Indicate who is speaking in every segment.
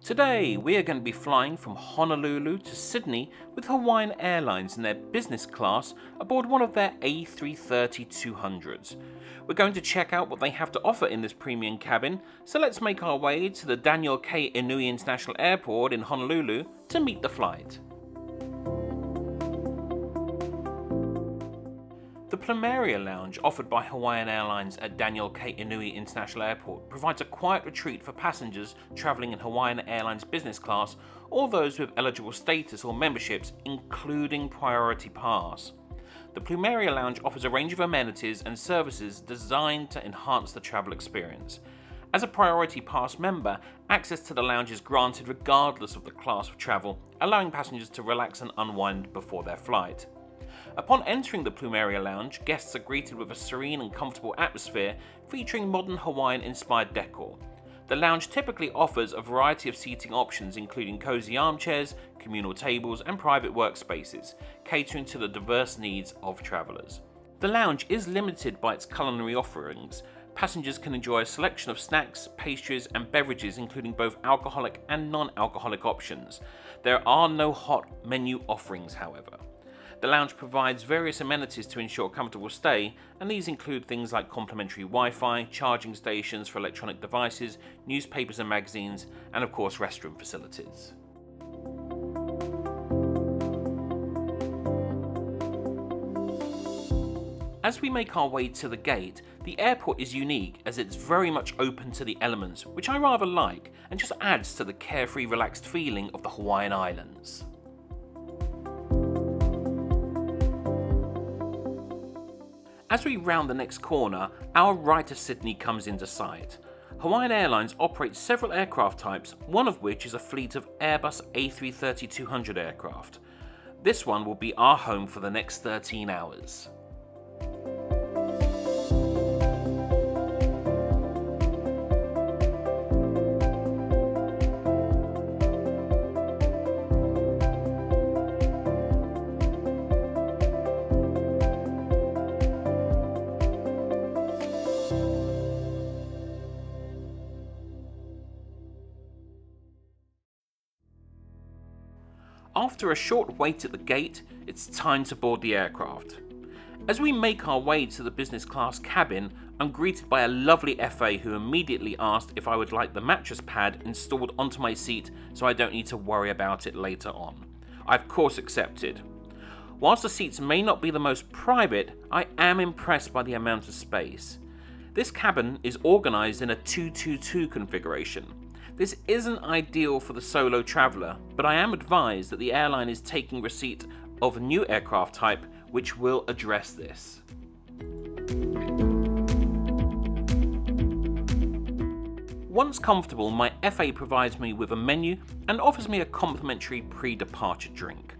Speaker 1: Today we are going to be flying from Honolulu to Sydney with Hawaiian Airlines in their business class aboard one of their A330-200s. We're going to check out what they have to offer in this premium cabin, so let's make our way to the Daniel K. Inouye International Airport in Honolulu to meet the flight. The Plumeria Lounge offered by Hawaiian Airlines at Daniel K. Inouye International Airport provides a quiet retreat for passengers travelling in Hawaiian Airlines Business Class or those with eligible status or memberships, including Priority Pass. The Plumeria Lounge offers a range of amenities and services designed to enhance the travel experience. As a Priority Pass member, access to the lounge is granted regardless of the class of travel, allowing passengers to relax and unwind before their flight. Upon entering the Plumeria Lounge, guests are greeted with a serene and comfortable atmosphere featuring modern Hawaiian-inspired decor. The lounge typically offers a variety of seating options including cozy armchairs, communal tables and private workspaces, catering to the diverse needs of travellers. The lounge is limited by its culinary offerings. Passengers can enjoy a selection of snacks, pastries and beverages including both alcoholic and non-alcoholic options. There are no hot menu offerings, however. The lounge provides various amenities to ensure a comfortable stay, and these include things like complimentary Wi-Fi, charging stations for electronic devices, newspapers and magazines, and of course restroom facilities. As we make our way to the gate, the airport is unique as it's very much open to the elements, which I rather like, and just adds to the carefree, relaxed feeling of the Hawaiian Islands. As we round the next corner, our ride to Sydney comes into sight. Hawaiian Airlines operates several aircraft types, one of which is a fleet of Airbus A330-200 aircraft. This one will be our home for the next 13 hours. After a short wait at the gate, it's time to board the aircraft. As we make our way to the business class cabin, I'm greeted by a lovely FA who immediately asked if I would like the mattress pad installed onto my seat so I don't need to worry about it later on. I of course accepted. Whilst the seats may not be the most private, I am impressed by the amount of space. This cabin is organised in a 2-2-2 configuration. This isn't ideal for the solo traveller, but I am advised that the airline is taking receipt of a new aircraft type which will address this. Once comfortable, my FA provides me with a menu and offers me a complimentary pre-departure drink.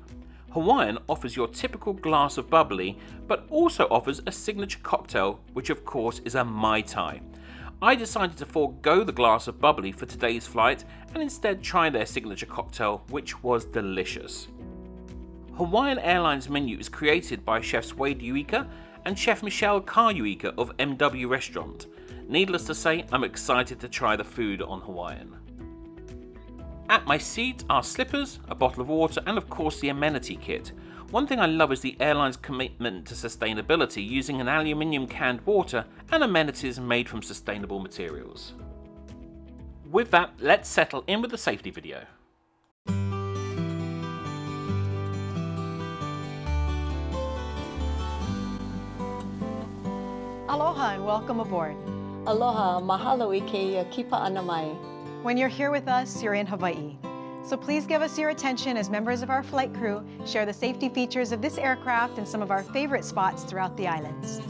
Speaker 1: Hawaiian offers your typical glass of bubbly, but also offers a signature cocktail, which of course is a Mai Tai. I decided to forego the glass of bubbly for today's flight and instead try their signature cocktail, which was delicious. Hawaiian Airlines menu is created by chefs Wade Uika and chef Michelle Uika of MW Restaurant. Needless to say, I'm excited to try the food on Hawaiian. At my seat are slippers, a bottle of water and of course the amenity kit. One thing I love is the airline's commitment to sustainability using an aluminium canned water and amenities made from sustainable materials. With that, let's settle in with the safety video.
Speaker 2: Aloha and welcome aboard.
Speaker 3: Aloha, mahalo I ke kipa ana mai.
Speaker 2: When you're here with us, you're in Hawaii. So please give us your attention as members of our flight crew share the safety features of this aircraft and some of our favorite spots throughout the islands.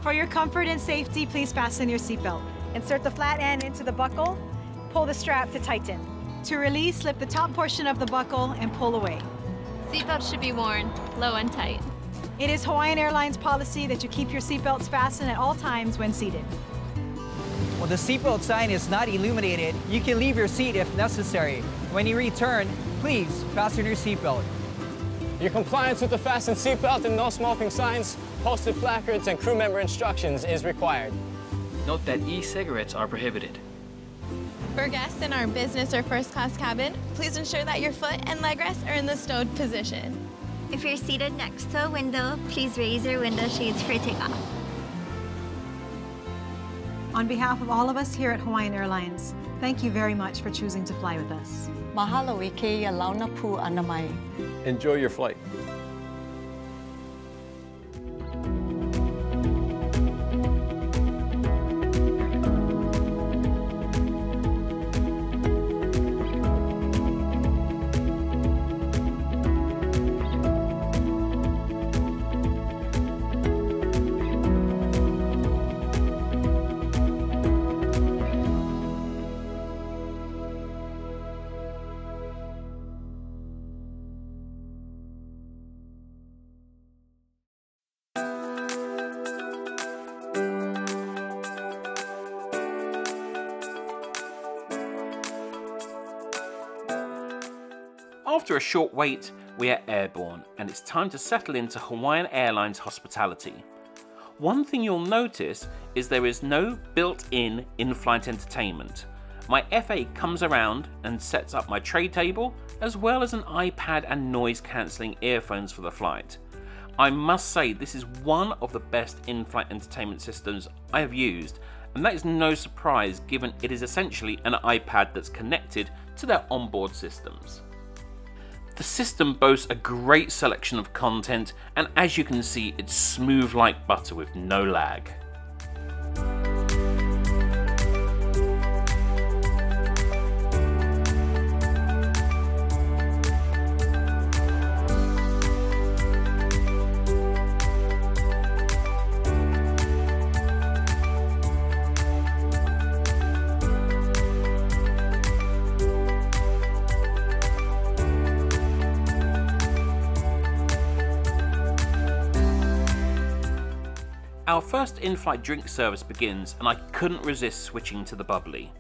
Speaker 2: For your comfort and safety, please fasten your seatbelt. Insert the flat end into the buckle, pull the strap to tighten. To release, slip the top portion of the buckle and pull away.
Speaker 4: Seatbelts should be worn low and tight.
Speaker 2: It is Hawaiian Airlines policy that you keep your seatbelts fastened at all times when seated.
Speaker 5: When the seatbelt sign is not illuminated, you can leave your seat if necessary. When you return, please fasten your seatbelt.
Speaker 6: Your compliance with the fasten seatbelt and no smoking signs, posted placards, and crew member instructions is required.
Speaker 7: Note that e-cigarettes are prohibited.
Speaker 4: For guests in our business or first class cabin, please ensure that your foot and leg rests are in the stowed position.
Speaker 8: If you're seated next to a window, please raise your window shades for takeoff.
Speaker 2: On behalf of all of us here at Hawaiian Airlines, thank you very much for choosing to fly with us.
Speaker 3: Mahalo I keia launa pu ana mai.
Speaker 6: Enjoy your flight.
Speaker 1: After a short wait, we are airborne and it's time to settle into Hawaiian Airlines hospitality. One thing you'll notice is there is no built-in in-flight entertainment. My FA comes around and sets up my tray table as well as an iPad and noise-cancelling earphones for the flight. I must say this is one of the best in-flight entertainment systems I have used, and that is no surprise given it is essentially an iPad that's connected to their onboard systems. The system boasts a great selection of content, and as you can see, it's smooth like butter with no lag. Our first in-flight drink service begins and I couldn't resist switching to the bubbly.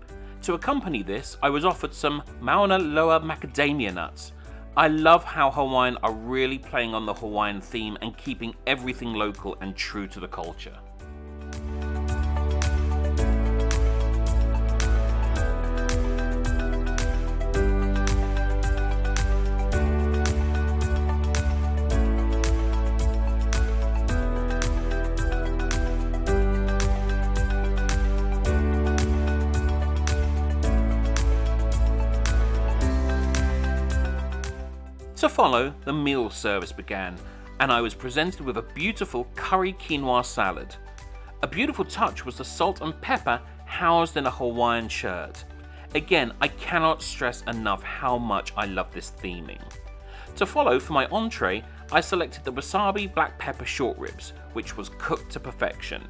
Speaker 1: To accompany this, I was offered some Mauna Loa macadamia nuts. I love how Hawaiian are really playing on the Hawaiian theme and keeping everything local and true to the culture. To follow, the meal service began, and I was presented with a beautiful curry quinoa salad. A beautiful touch was the salt and pepper housed in a Hawaiian shirt. Again, I cannot stress enough how much I love this theming. To follow, for my entree, I selected the wasabi black pepper short ribs, which was cooked to perfection.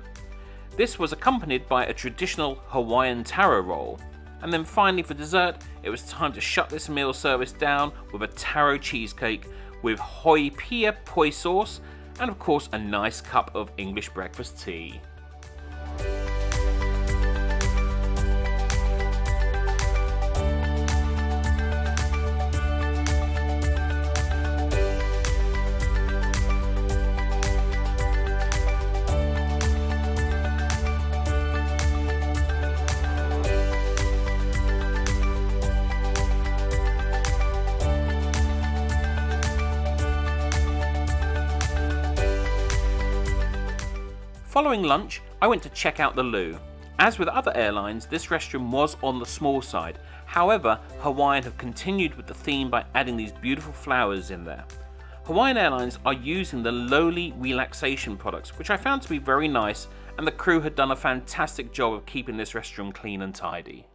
Speaker 1: This was accompanied by a traditional Hawaiian taro roll. And then finally for dessert, it was time to shut this meal service down with a taro cheesecake with hoi pia poi sauce and of course a nice cup of English breakfast tea. Following lunch, I went to check out the loo. As with other airlines, this restroom was on the small side. However, Hawaiian have continued with the theme by adding these beautiful flowers in there. Hawaiian Airlines are using the lowly relaxation products, which I found to be very nice, and the crew had done a fantastic job of keeping this restroom clean and tidy.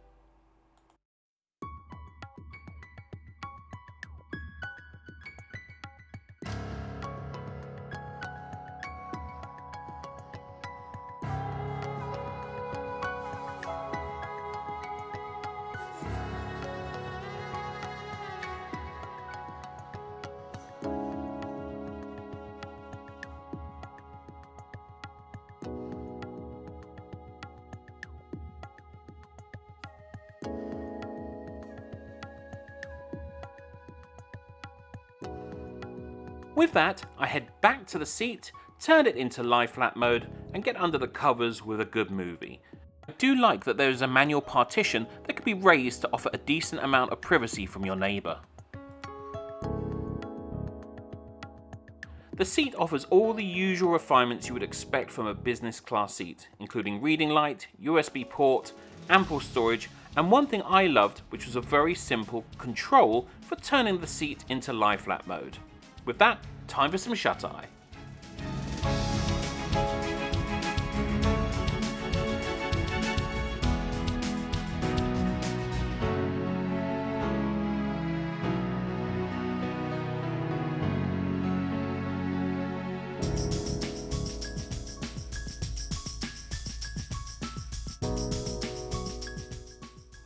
Speaker 1: With that, I head back to the seat, turn it into lie flat mode, and get under the covers with a good movie. I do like that there is a manual partition that can be raised to offer a decent amount of privacy from your neighbour. The seat offers all the usual refinements you would expect from a business class seat, including reading light, USB port, ample storage, and one thing I loved, which was a very simple control for turning the seat into lie flat mode. With that, time for some shut-eye.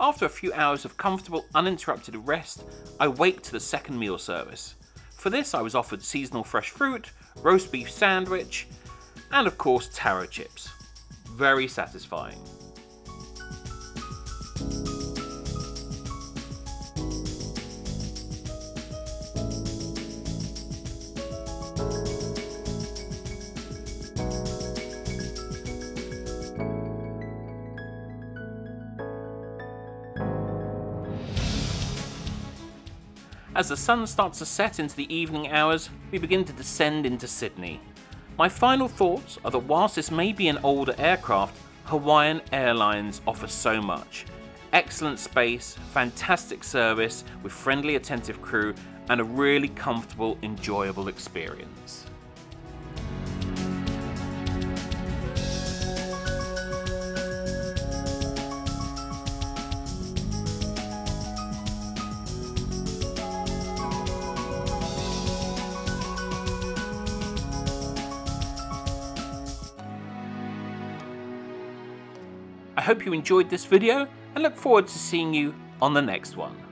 Speaker 1: After a few hours of comfortable, uninterrupted rest, I waked to the second meal service. For this I was offered seasonal fresh fruit, roast beef sandwich, and of course taro chips. Very satisfying. As the sun starts to set into the evening hours, we begin to descend into Sydney. My final thoughts are that whilst this may be an older aircraft, Hawaiian Airlines offers so much. Excellent space, fantastic service with friendly attentive crew, and a really comfortable, enjoyable experience. I hope you enjoyed this video and look forward to seeing you on the next one.